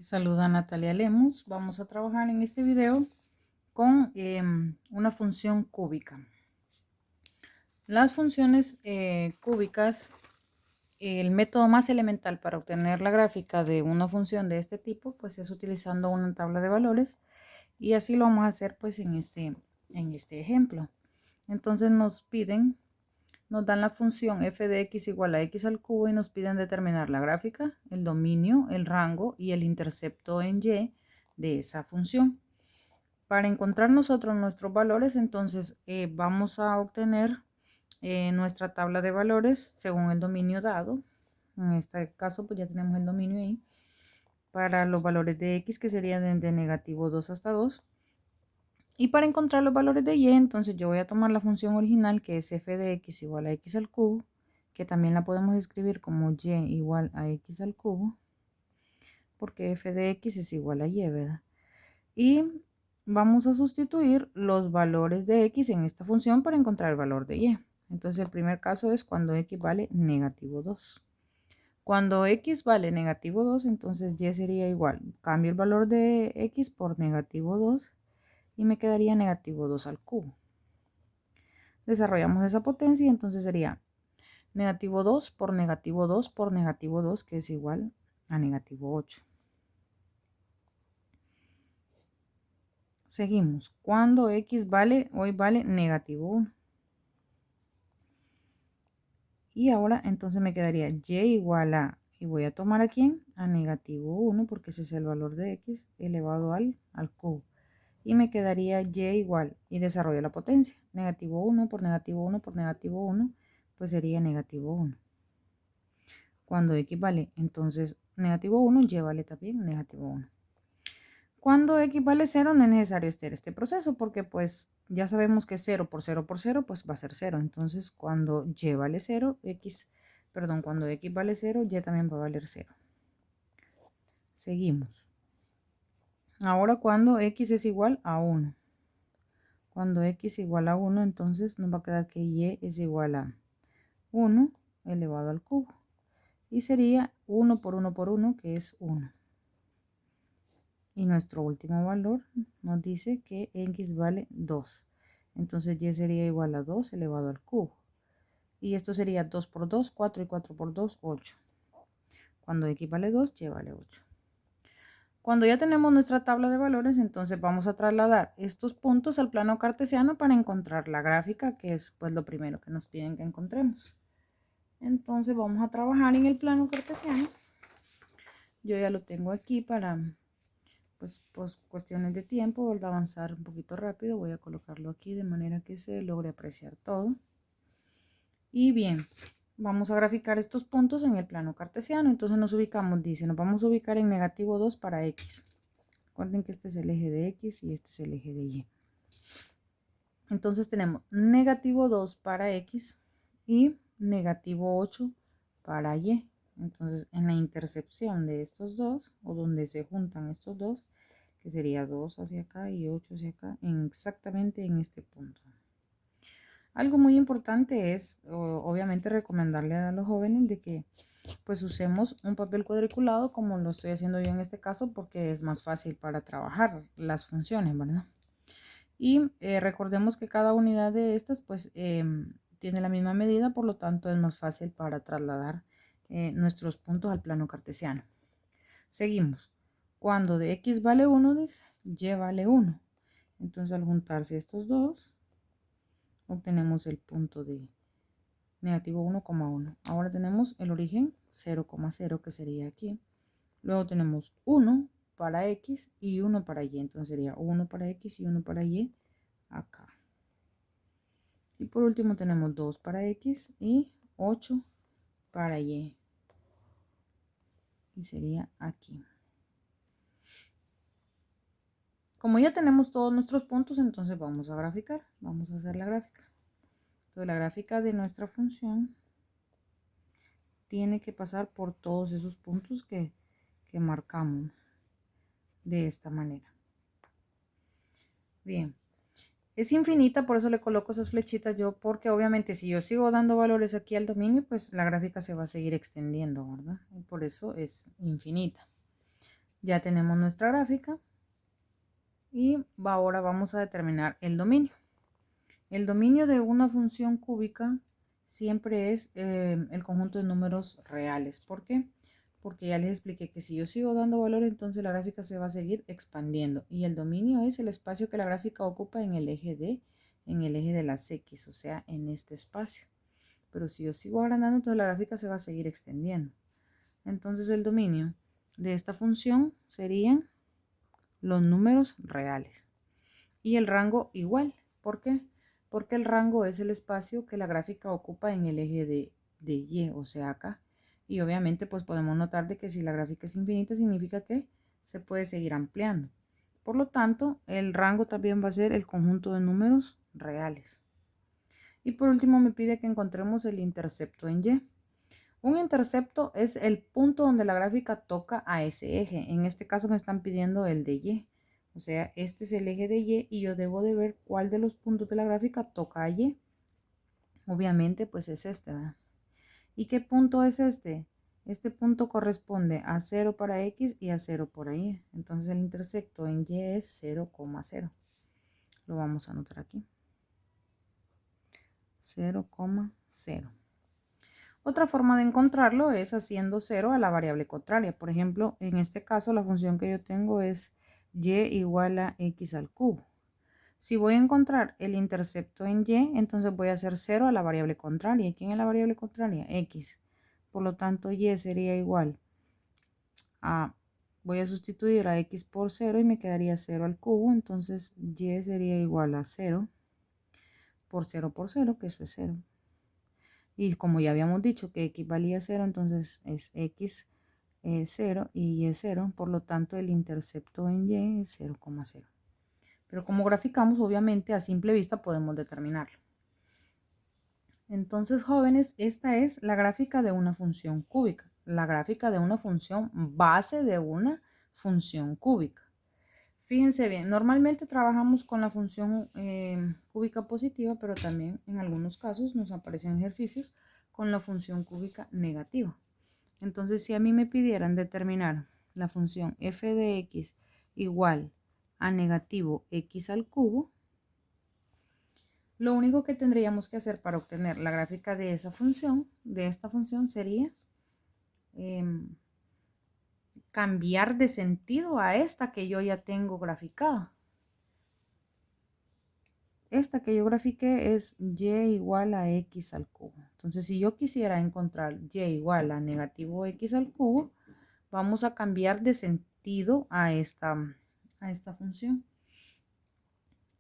Saluda Natalia Lemus. Vamos a trabajar en este video con una función cúbica. Las funciones cúbicas, el método más elemental para obtener la gráfica de una función de este tipo, pues es utilizando una tabla de valores, y así lo vamos a hacer pues en este ejemplo. Entonces nos dan la función f de x igual a x al cubo y nos piden determinar la gráfica, el dominio, el rango y el intercepto en y de esa función. Para encontrar nosotros nuestros valores, entonces vamos a obtener nuestra tabla de valores según el dominio dado. En este caso pues ya tenemos el dominio ahí. Para los valores de x, que serían de negativo 2 hasta 2. Y para encontrar los valores de y, entonces yo voy a tomar la función original, que es f de x igual a x al cubo, que también la podemos escribir como y igual a x al cubo, porque f de x es igual a y, ¿verdad? Y vamos a sustituir los valores de x en esta función para encontrar el valor de y. Entonces el primer caso es cuando x vale negativo 2. Cuando x vale negativo 2, entonces y sería igual. Cambio el valor de x por negativo 2 y me quedaría negativo 2 al cubo. Desarrollamos esa potencia y entonces sería negativo 2 por negativo 2 por negativo 2, que es igual a negativo 8. Seguimos. Cuando x hoy vale negativo 1. Y ahora entonces me quedaría y igual a, y voy a tomar aquí a negativo 1, porque ese es el valor de x elevado al cubo. Y me quedaría y igual, y desarrollo la potencia, negativo 1 por negativo 1 por negativo 1, pues sería negativo 1. Cuando x vale entonces negativo 1, y vale también negativo 1. Cuando x vale 0, no es necesario hacer este proceso, porque pues ya sabemos que 0 por 0 por 0, pues va a ser 0. Entonces cuando y vale 0, cuando x vale 0, y también va a valer 0. Seguimos. Ahora cuando x es igual a 1. Cuando x igual a 1, entonces nos va a quedar que y es igual a 1 elevado al cubo. Y sería 1 por 1 por 1, que es 1. Y nuestro último valor nos dice que x vale 2. Entonces y sería igual a 2 elevado al cubo. Y esto sería 2 por 2, 4, y 4 por 2, 8. Cuando x vale 2, y vale 8. Cuando ya tenemos nuestra tabla de valores, entonces vamos a trasladar estos puntos al plano cartesiano para encontrar la gráfica, que es pues lo primero que nos piden que encontremos. Entonces vamos a trabajar en el plano cartesiano. Yo ya lo tengo aquí para pues cuestiones de tiempo, voy a avanzar un poquito rápido. Voy a colocarlo aquí de manera que se logre apreciar todo. Y bien, vamos a graficar estos puntos en el plano cartesiano. Entonces nos ubicamos, dice, nos vamos a ubicar en negativo 2 para x. Recuerden que este es el eje de x y este es el eje de y. Entonces tenemos negativo 2 para x y negativo 8 para y. Entonces en la intercepción de estos dos, o donde se juntan estos dos, que sería 2 hacia acá y 8 hacia acá, exactamente en este punto. Algo muy importante es, obviamente, recomendarle a los jóvenes de que pues usemos un papel cuadriculado, como lo estoy haciendo yo en este caso, porque es más fácil para trabajar las funciones, ¿verdad? Y recordemos que cada unidad de estas pues tiene la misma medida, por lo tanto es más fácil para trasladar nuestros puntos al plano cartesiano. Seguimos. Cuando de x vale 1, dice, y vale 1. Entonces al juntarse estos dos, obtenemos el punto de negativo 1,1. Ahora tenemos el origen 0,0, que sería aquí. Luego tenemos 1 para x y 1 para y. Entonces sería 1 para x y 1 para y acá. Y por último tenemos 2 para x y 8 para y. Y sería aquí. Como ya tenemos todos nuestros puntos, entonces vamos a graficar. Vamos a hacer la gráfica. Entonces la gráfica de nuestra función tiene que pasar por todos esos puntos que marcamos de esta manera. Bien. Es infinita, por eso le coloco esas flechitas yo, porque obviamente si yo sigo dando valores aquí al dominio, pues la gráfica se va a seguir extendiendo, ¿verdad? Y por eso es infinita. Ya tenemos nuestra gráfica y ahora vamos a determinar el dominio. El dominio de una función cúbica siempre es el conjunto de números reales. ¿Por qué? Porque ya les expliqué que si yo sigo dando valor, entonces la gráfica se va a seguir expandiendo. Y el dominio es el espacio que la gráfica ocupa en el eje de las X, o sea, en este espacio. Pero si yo sigo agrandando, entonces la gráfica se va a seguir extendiendo. Entonces el dominio de esta función serían los números reales. Y el rango igual. ¿Por qué? Porque el rango es el espacio que la gráfica ocupa en el eje de Y, o sea acá. Y obviamente pues podemos notar de que si la gráfica es infinita significa que se puede seguir ampliando. Por lo tanto, el rango también va a ser el conjunto de números reales. Y por último me pide que encontremos el intercepto en Y. Un intercepto es el punto donde la gráfica toca a ese eje. En este caso me están pidiendo el de Y. O sea, este es el eje de Y y yo debo de ver cuál de los puntos de la gráfica toca a Y. Obviamente, pues es este, ¿verdad? ¿Y qué punto es este? Este punto corresponde a 0 para X y a 0 por Y. Entonces el intercepto en Y es 0,0. Lo vamos a anotar aquí. 0,0. Otra forma de encontrarlo es haciendo 0 a la variable contraria. Por ejemplo, en este caso la función que yo tengo es y igual a x al cubo. Si voy a encontrar el intercepto en y, entonces voy a hacer 0 a la variable contraria. ¿Y quién es la variable contraria? X. Por lo tanto, y sería igual a, voy a sustituir a x por 0 y me quedaría 0 al cubo. Entonces, y sería igual a 0 por 0, que eso es 0. Y como ya habíamos dicho que x valía 0, entonces es x 0 y y es 0. Por lo tanto, el intercepto en y es 0,0. Pero como graficamos, obviamente a simple vista podemos determinarlo. Entonces, jóvenes, esta es la gráfica de una función cúbica. La gráfica de una función base de una función cúbica. Fíjense bien, normalmente trabajamos con la función cúbica positiva, pero también en algunos casos nos aparecen ejercicios con la función cúbica negativa. Entonces, si a mí me pidieran determinar la función f de x igual a negativo x al cubo, lo único que tendríamos que hacer para obtener la gráfica de esa función, de esta función, sería cambiar de sentido a esta que yo ya tengo graficada. Esta que yo grafiqué es y igual a x al cubo. Entonces, si yo quisiera encontrar y igual a negativo x al cubo, vamos a cambiar de sentido a esta función.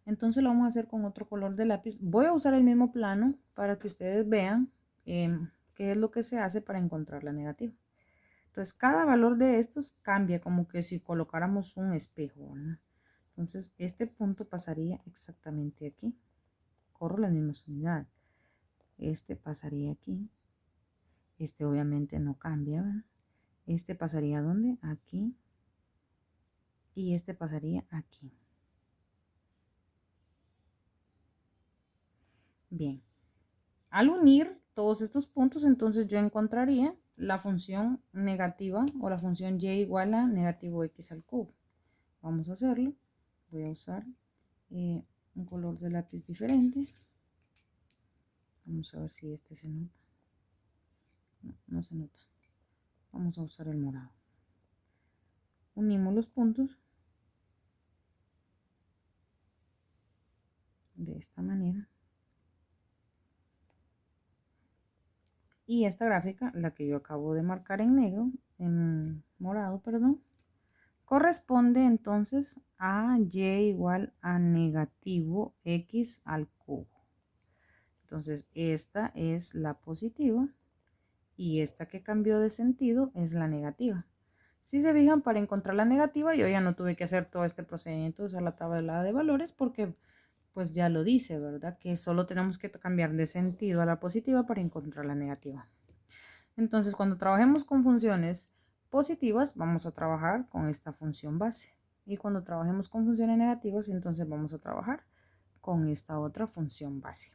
Entonces lo vamos a hacer con otro color de lápiz. Voy a usar el mismo plano para que ustedes vean qué es lo que se hace para encontrar la negativa. Entonces cada valor de estos cambia como que si colocáramos un espejo, ¿verdad? Entonces este punto pasaría exactamente aquí. Corro las mismas unidades. Este pasaría aquí. Este obviamente no cambia, ¿verdad? Este pasaría ¿dónde? Aquí. Y este pasaría aquí. Bien. Al unir todos estos puntos, entonces yo encontraría la función negativa o la función y igual a negativo x al cubo. Vamos a hacerlo. Voy a usar un color de lápiz diferente. Vamos a ver si este se nota. No, no se nota. Vamos a usar el morado. Unimos los puntos de esta manera. Y esta gráfica, la que yo acabo de marcar en negro, en morado, perdón, corresponde entonces a y igual a negativo x al cubo. Entonces esta es la positiva y esta que cambió de sentido es la negativa. Si se fijan, para encontrar la negativa yo ya no tuve que hacer todo este procedimiento de usar la tabla de valores porque pues ya lo dice, ¿verdad? Que solo tenemos que cambiar de sentido a la positiva para encontrar la negativa. Entonces, cuando trabajemos con funciones positivas, vamos a trabajar con esta función base. Y cuando trabajemos con funciones negativas, entonces vamos a trabajar con esta otra función base.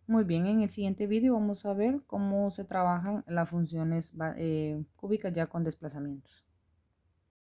Muy bien, en el siguiente vídeo vamos a ver cómo se trabajan las funciones cúbicas ya con desplazamientos.